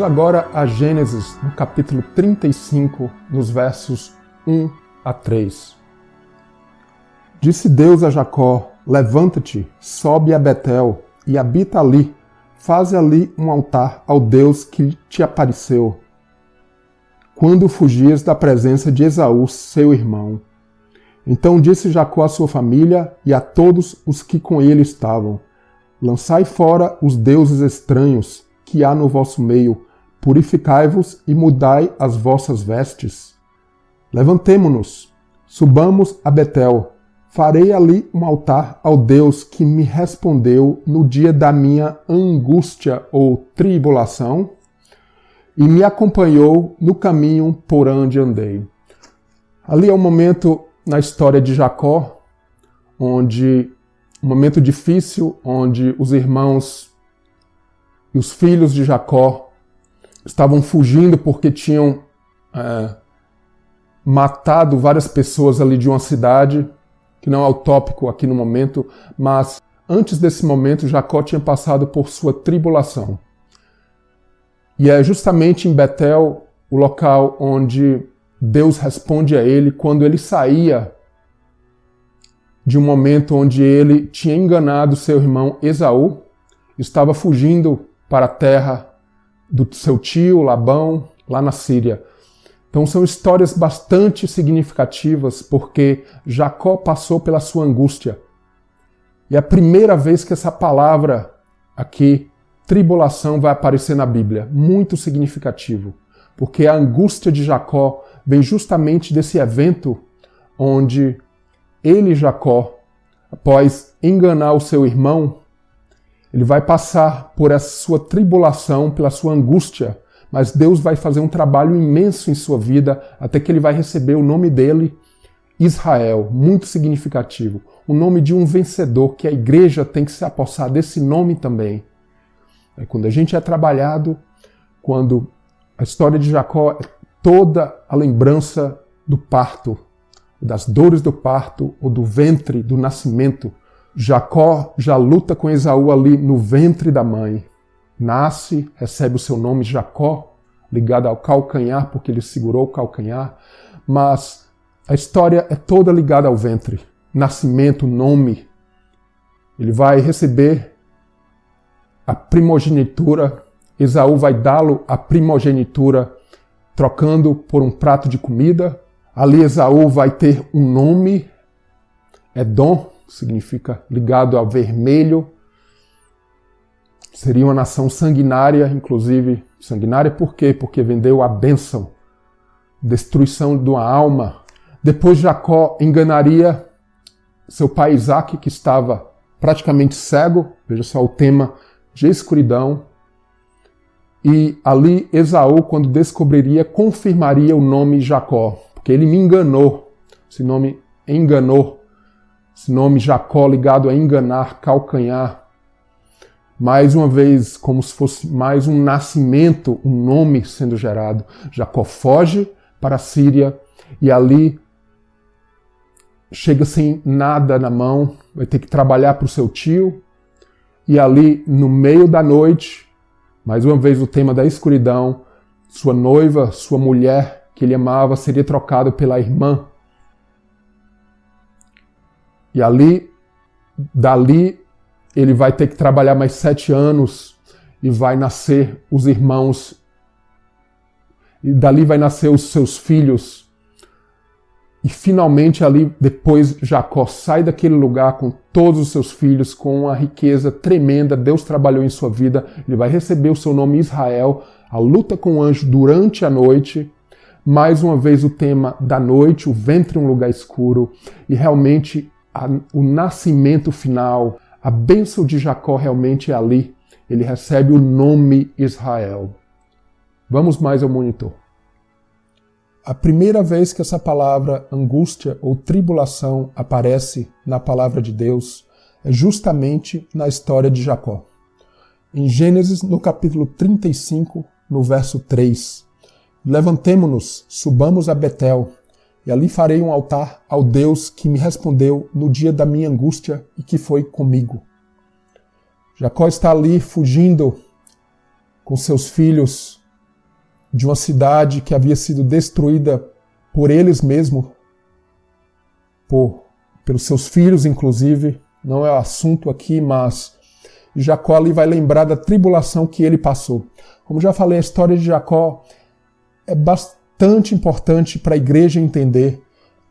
agora a Gênesis, no capítulo 35, nos versos 1 a 3. Disse Deus a Jacó: levanta-te, sobe a Betel e habita ali, faze ali um altar ao Deus que te apareceu, quando fugias da presença de Esaú, seu irmão. Então disse Jacó à sua família e a todos os que com ele estavam: lançai fora os deuses estranhos que há no vosso meio, purificai-vos e mudai as vossas vestes. Levantemo-nos, subamos a Betel, farei ali um altar ao Deus que me respondeu no dia da minha angústia ou tribulação, e me acompanhou no caminho por onde andei. Ali é um momento na história de Jacó, um momento difícil, onde os irmãos e os filhos de Jacó estavam fugindo porque tinham matado várias pessoas ali de uma cidade, que não é o tópico aqui no momento, mas antes desse momento Jacó tinha passado por sua tribulação. E é justamente em Betel o local onde Deus responde a ele quando ele saía de um momento onde ele tinha enganado seu irmão Esaú, estava fugindo para a terra do seu tio Labão, lá na Síria. Então são histórias bastante significativas porque Jacó passou pela sua angústia. E é a primeira vez que essa palavra aqui, tribulação, vai aparecer na Bíblia. Muito significativo. Porque a angústia de Jacó vem justamente desse evento onde ele, Jacó, após enganar o seu irmão, ele vai passar por essa sua tribulação, pela sua angústia, mas Deus vai fazer um trabalho imenso em sua vida, até que ele vai receber o nome dele, Israel, muito significativo. O nome de um vencedor, que a igreja tem que se apossar desse nome também. Quando a gente é trabalhado, quando a história de Jacó é toda a lembrança do parto, das dores do parto ou do ventre, do nascimento. Jacó já luta com Esaú ali no ventre da mãe. Nasce, recebe o seu nome Jacó, ligado ao calcanhar, porque ele segurou o calcanhar. Mas a história é toda ligada ao ventre. Nascimento, nome. Ele vai receber a primogenitura. Esaú vai dá-lo a primogenitura, trocando por um prato de comida. Ali Esaú vai ter um nome, Edom, significa ligado ao vermelho. Seria uma nação sanguinária, inclusive. Sanguinária por quê? Porque vendeu a bênção, destruição de uma alma. Depois Jacó enganaria seu pai Isaac, que estava praticamente cego. Veja só o tema de escuridão. E ali Esaú, quando descobriria, confirmaria o nome Jacó. Porque ele me enganou. Esse nome enganou. Esse nome Jacó ligado a enganar, calcanhar. Mais uma vez, como se fosse mais um nascimento, um nome sendo gerado. Jacó foge para a Síria e ali chega sem nada na mão, vai ter que trabalhar para o seu tio. E ali, no meio da noite, mais uma vez o tema da escuridão, sua noiva, sua mulher que ele amava, seria trocada pela irmã. E ali, dali, ele vai ter que trabalhar mais 7 anos e vai nascer os irmãos. E dali vai nascer os seus filhos. E finalmente ali, depois, Jacó sai daquele lugar com todos os seus filhos, com uma riqueza tremenda. Deus trabalhou em sua vida. Ele vai receber o seu nome Israel. A luta com o anjo durante a noite. Mais uma vez o tema da noite, o ventre um lugar escuro. E realmente o nascimento final, a bênção de Jacó realmente é ali. Ele recebe o nome Israel. Vamos mais ao monitor. A primeira vez que essa palavra angústia ou tribulação aparece na palavra de Deus é justamente na história de Jacó. Em Gênesis, no capítulo 35, no verso 3. Levantemo-nos, subamos a Betel, e ali farei um altar ao Deus que me respondeu no dia da minha angústia e que foi comigo. Jacó está ali fugindo com seus filhos de uma cidade que havia sido destruída por eles mesmos, pelos seus filhos, inclusive. Não é o assunto aqui, mas Jacó ali vai lembrar da tribulação que ele passou. Como já falei, a história de Jacó é bastante importante para a igreja entender,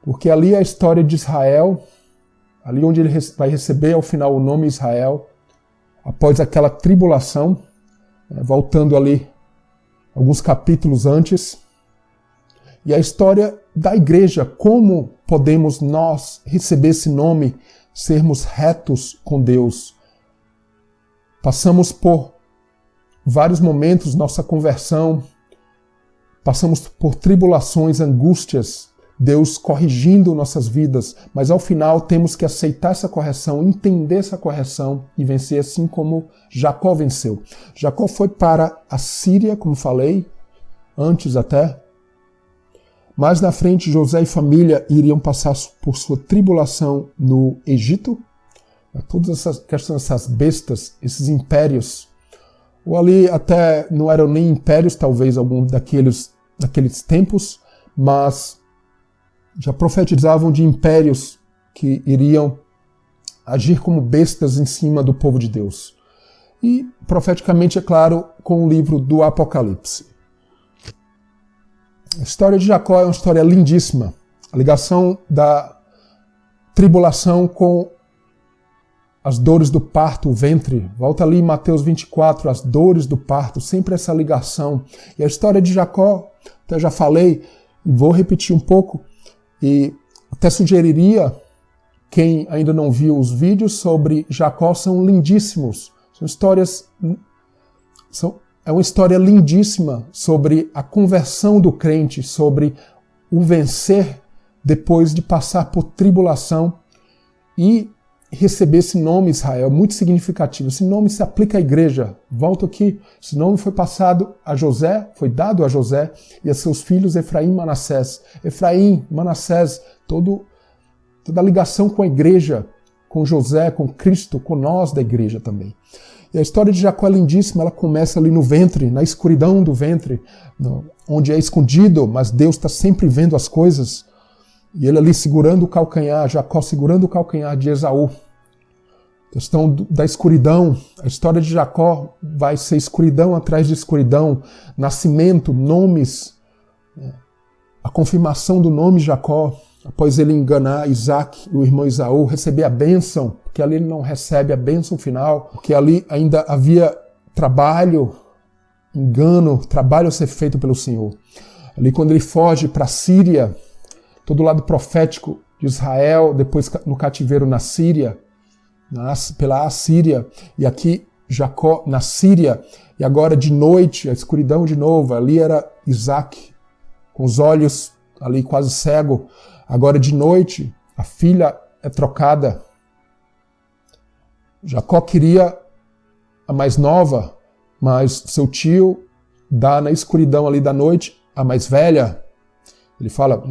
porque ali é a história de Israel, ali onde ele vai receber ao final o nome Israel, após aquela tribulação, voltando ali alguns capítulos antes, e a história da igreja, como podemos nós receber esse nome, sermos retos com Deus. Passamos por vários momentos, nossa conversão, passamos por tribulações, angústias, Deus corrigindo nossas vidas, mas ao final temos que aceitar essa correção, entender essa correção e vencer assim como Jacó venceu. Jacó foi para a Síria, como falei, antes até. Mais na frente, José e família iriam passar por sua tribulação no Egito. Todas essas questões, essas bestas, esses impérios, ou ali até não eram nem impérios, talvez algum daqueles tempos, mas já profetizavam de impérios que iriam agir como bestas em cima do povo de Deus. E profeticamente, é claro, com o livro do Apocalipse. A história de Jacó é uma história lindíssima. A ligação da tribulação com as dores do parto, o ventre. Volta ali em Mateus 24, as dores do parto, sempre essa ligação. E a história de Jacó, até já falei, e vou repetir um pouco, e até sugeriria, quem ainda não viu os vídeos sobre Jacó, são lindíssimos. São histórias... É uma história lindíssima sobre a conversão do crente, sobre o vencer depois de passar por tribulação e receber esse nome Israel, muito significativo. Esse nome se aplica à igreja. Volto aqui. Esse nome foi passado a José, foi dado a José e a seus filhos Efraim e Manassés. Efraim, Manassés, toda a ligação com a igreja, com José, com Cristo, com nós da igreja também. E a história de Jacó é lindíssima, ela começa ali no ventre, na escuridão do ventre, onde é escondido, mas Deus está sempre vendo as coisas. E ele ali segurando o calcanhar, Jacó segurando o calcanhar de Esaú. A questão da escuridão, a história de Jacó vai ser escuridão atrás de escuridão, nascimento, nomes, a confirmação do nome Jacó, após ele enganar Isaac, o irmão Esaú, receber a bênção, porque ali ele não recebe a bênção final, porque ali ainda havia trabalho, engano, trabalho a ser feito pelo Senhor. Ali quando ele foge para a Síria, todo o lado profético de Israel, depois no cativeiro na Síria, pela Assíria, e aqui Jacó na Síria, e agora de noite, a escuridão de novo, ali era Isaac, com os olhos ali quase cego, agora de noite, a filha é trocada. Jacó queria a mais nova, mas seu tio dá na escuridão ali da noite a mais velha. Ele fala,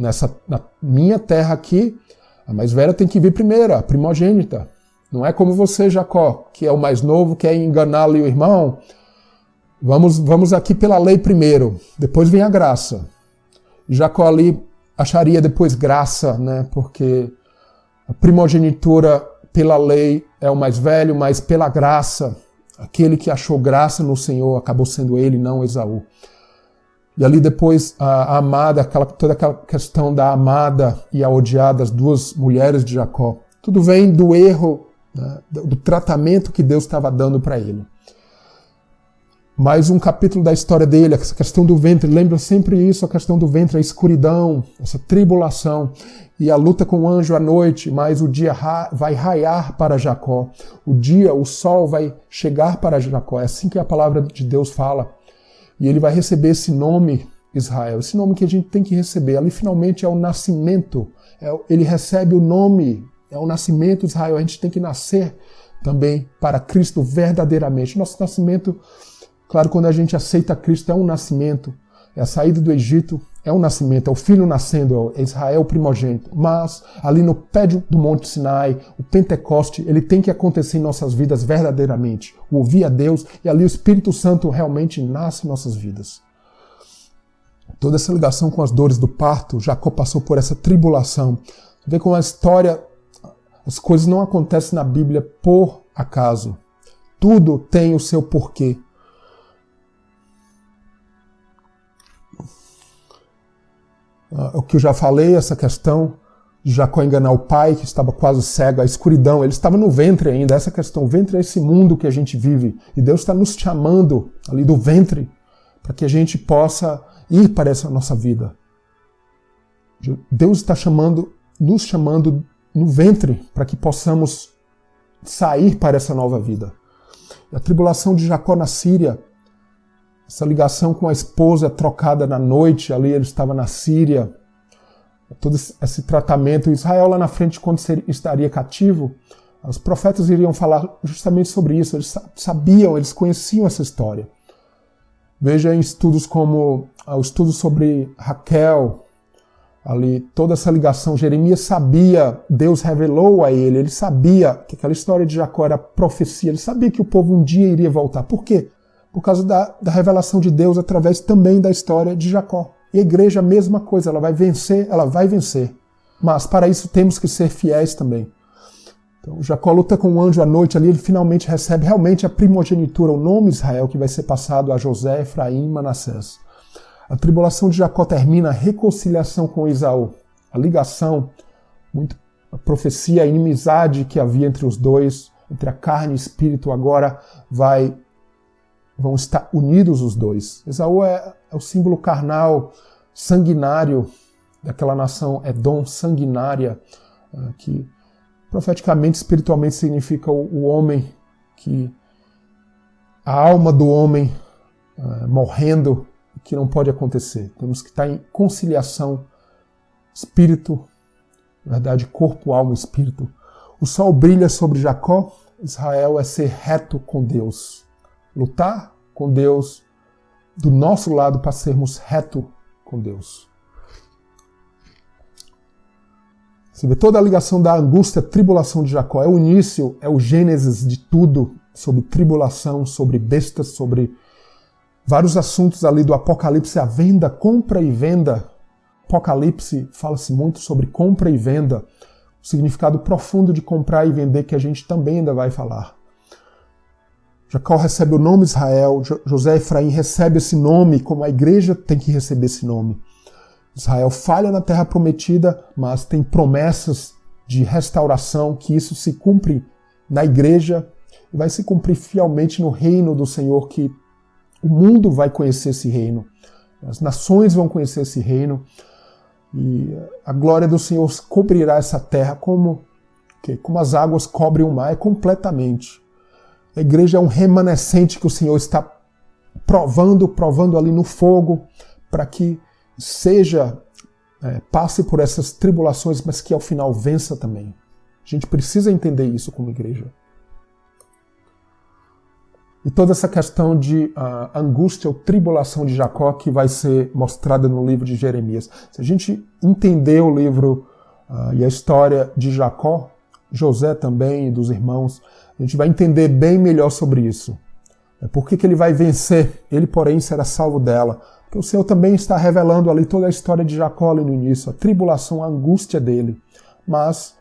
na minha terra aqui, a mais velha tem que vir primeiro, a primogênita. Não é como você, Jacó, que é o mais novo, quer enganar ali o irmão. Vamos aqui pela lei primeiro, depois vem a graça. Jacó ali acharia depois graça, né? Porque a primogenitura pela lei é o mais velho, mas pela graça, aquele que achou graça no Senhor acabou sendo ele, não Esaú. E ali depois a amada, toda aquela questão da amada e a odiada, as duas mulheres de Jacó. Tudo vem do erro, né, do tratamento que Deus estava dando para ele. Mais um capítulo da história dele, essa questão do ventre, lembra sempre isso, a questão do ventre, a escuridão, essa tribulação e a luta com o anjo à noite, mas o dia vai raiar para Jacó. O sol vai chegar para Jacó, é assim que a palavra de Deus fala. E ele vai receber esse nome, Israel, esse nome que a gente tem que receber. Ali finalmente é o nascimento, ele recebe o nome, é o nascimento, Israel. A gente tem que nascer também para Cristo verdadeiramente. Nosso nascimento, claro, quando a gente aceita Cristo, é um nascimento. É a saída do Egito, é um nascimento, é o filho nascendo, é Israel primogênito. Mas ali no pé do Monte Sinai, o Pentecoste, ele tem que acontecer em nossas vidas verdadeiramente. O ouvir a Deus, e ali o Espírito Santo realmente nasce em nossas vidas. Toda essa ligação com as dores do parto, Jacó passou por essa tribulação. Você vê como a história, as coisas não acontecem na Bíblia por acaso. Tudo tem o seu porquê. O que eu já falei, essa questão de Jacó enganar o pai, que estava quase cego, a escuridão, ele estava no ventre ainda, essa questão, o ventre é esse mundo que a gente vive, e Deus está nos chamando ali do ventre, para que a gente possa ir para essa nossa vida. Deus está nos chamando no ventre, para que possamos sair para essa nova vida. E a tribulação de Jacó na Síria, essa ligação com a esposa trocada na noite, ali ele estava na Síria, todo esse tratamento, Israel lá na frente, quando estaria cativo, os profetas iriam falar justamente sobre isso, eles sabiam, eles conheciam essa história. Veja em estudos como o estudo sobre Raquel, ali toda essa ligação, Jeremias sabia, Deus revelou a ele sabia que aquela história de Jacó era profecia, ele sabia que o povo um dia iria voltar. Por quê? Por causa da revelação de Deus através também da história de Jacó. E a igreja, a mesma coisa, ela vai vencer. Mas para isso temos que ser fiéis também. Então Jacó luta com o anjo à noite ali, ele finalmente recebe realmente a primogenitura, o nome Israel, que vai ser passado a José, Efraim e Manassés. A tribulação de Jacó termina a reconciliação com Esaú. A ligação, a profecia, a inimizade que havia entre os dois, entre a carne e o espírito, agora vão estar unidos os dois. Esaú é o símbolo carnal, sanguinário daquela nação Edom, sanguinária, que profeticamente, espiritualmente significa o homem, a alma do homem morrendo, que não pode acontecer. Temos que estar em conciliação, espírito, verdade, corpo, alma, espírito. O sol brilha sobre Jacó, Israel é ser reto com Deus. Lutar com Deus do nosso lado para sermos reto com Deus. Você vê toda a ligação da angústia, tribulação de Jacó. É o início, é o gênesis de tudo sobre tribulação, sobre bestas, sobre vários assuntos ali do Apocalipse, a venda, compra e venda. Apocalipse fala-se muito sobre compra e venda, o significado profundo de comprar e vender que a gente também ainda vai falar. Jacó recebe o nome Israel, José e Efraim recebe esse nome, como a igreja tem que receber esse nome. Israel falha na terra prometida, mas tem promessas de restauração, que isso se cumpre na igreja e vai se cumprir fielmente no reino do Senhor, que o mundo vai conhecer esse reino, as nações vão conhecer esse reino e a glória do Senhor cobrirá essa terra como as águas cobrem o mar completamente. A igreja é um remanescente que o Senhor está provando ali no fogo para que passe por essas tribulações, mas que ao final vença também. A gente precisa entender isso como igreja. E toda essa questão de angústia ou tribulação de Jacó que vai ser mostrada no livro de Jeremias. Se a gente entender o livro e a história de Jacó, José também e dos irmãos, a gente vai entender bem melhor sobre isso. Por que ele vai vencer? Ele, porém, será salvo dela. Porque o Senhor também está revelando ali toda a história de Jacó ali no início, a tribulação, a angústia dele. Mas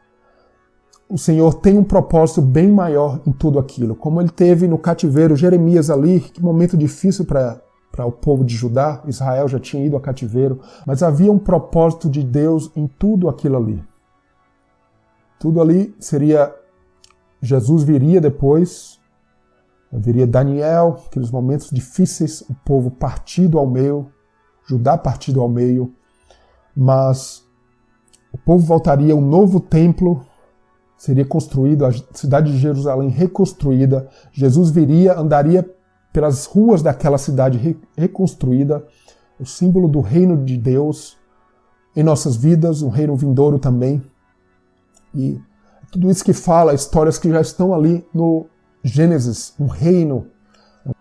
o Senhor tem um propósito bem maior em tudo aquilo. Como ele teve no cativeiro, Jeremias ali, que momento difícil para o povo de Judá, Israel já tinha ido ao cativeiro, mas havia um propósito de Deus em tudo aquilo ali. Tudo ali seria, Jesus viria depois, viria Daniel, aqueles momentos difíceis, o povo partido ao meio, Judá partido ao meio, mas o povo voltaria, um novo templo seria construído, a cidade de Jerusalém reconstruída, Jesus viria, andaria pelas ruas daquela cidade reconstruída, o símbolo do reino de Deus em nossas vidas, um reino vindouro também. E tudo isso que fala, histórias que já estão ali no Gênesis, um reino.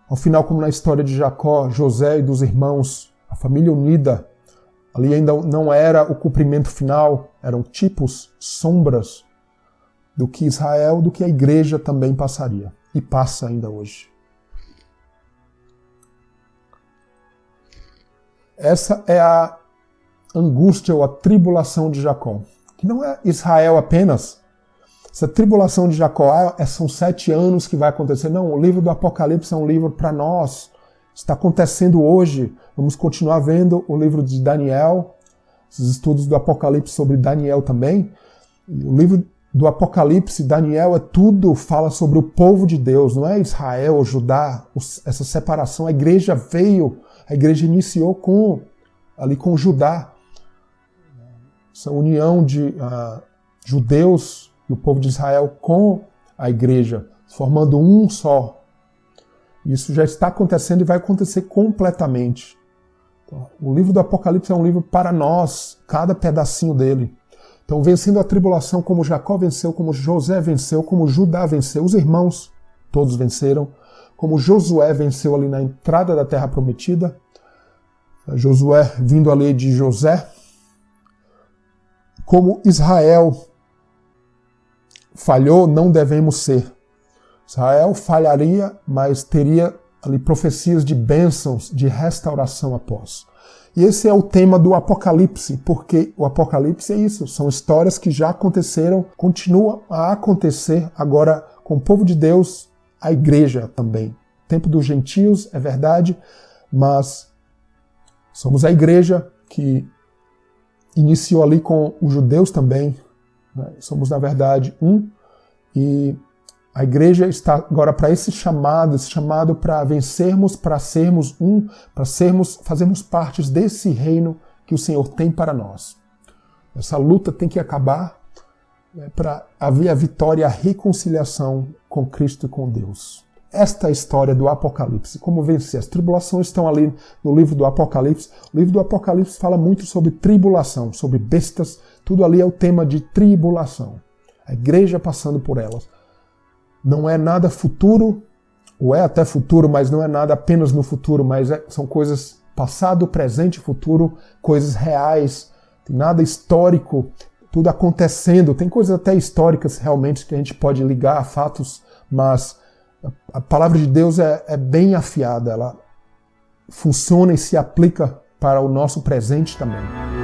Ao final, como na história de Jacó, José e dos irmãos, a família unida, ali ainda não era o cumprimento final, eram tipos, sombras do que Israel, do que a igreja também passaria. E passa ainda hoje. Essa é a angústia ou a tribulação de Jacó. Que não é Israel apenas. Essa tribulação de Jacó são 7 anos que vai acontecer. Não, o livro do Apocalipse é um livro para nós. Está acontecendo hoje. Vamos continuar vendo o livro de Daniel, esses estudos do Apocalipse sobre Daniel também. O livro do Apocalipse, Daniel, tudo fala sobre o povo de Deus, não é Israel ou Judá, essa separação. A igreja veio, a igreja iniciou com Judá. Essa união de judeus e o povo de Israel com a igreja, formando um só. Isso já está acontecendo e vai acontecer completamente. Então, o livro do Apocalipse é um livro para nós, cada pedacinho dele. Então, vencendo a tribulação como Jacó venceu, como José venceu, como Judá venceu, os irmãos todos venceram, como Josué venceu ali na entrada da Terra Prometida, Josué vindo ali de José, como Israel falhou, não devemos ser. Israel falharia, mas teria ali profecias de bênçãos, de restauração após. E esse é o tema do Apocalipse, porque o Apocalipse é isso, são histórias que já aconteceram, continuam a acontecer agora com o povo de Deus, a igreja também. O tempo dos gentios, é verdade, mas somos a igreja que iniciou ali com os judeus também, né? Somos, na verdade, um, e a igreja está agora para esse chamado para vencermos, para sermos um, para fazermos parte desse reino que o Senhor tem para nós. Essa luta tem que acabar, né, para haver a vitória e a reconciliação com Cristo e com Deus. Esta é a história do Apocalipse, como vencer. As tribulações estão ali no livro do Apocalipse. O livro do Apocalipse fala muito sobre tribulação, sobre bestas, tudo ali é o tema de tribulação. A igreja passando por elas. Não é nada futuro, ou é até futuro, mas não é nada apenas no futuro, mas são coisas passado, presente e futuro, coisas reais, tem nada histórico, tudo acontecendo. Tem coisas até históricas realmente que a gente pode ligar a fatos, mas a palavra de Deus é bem afiada, ela funciona e se aplica para o nosso presente também.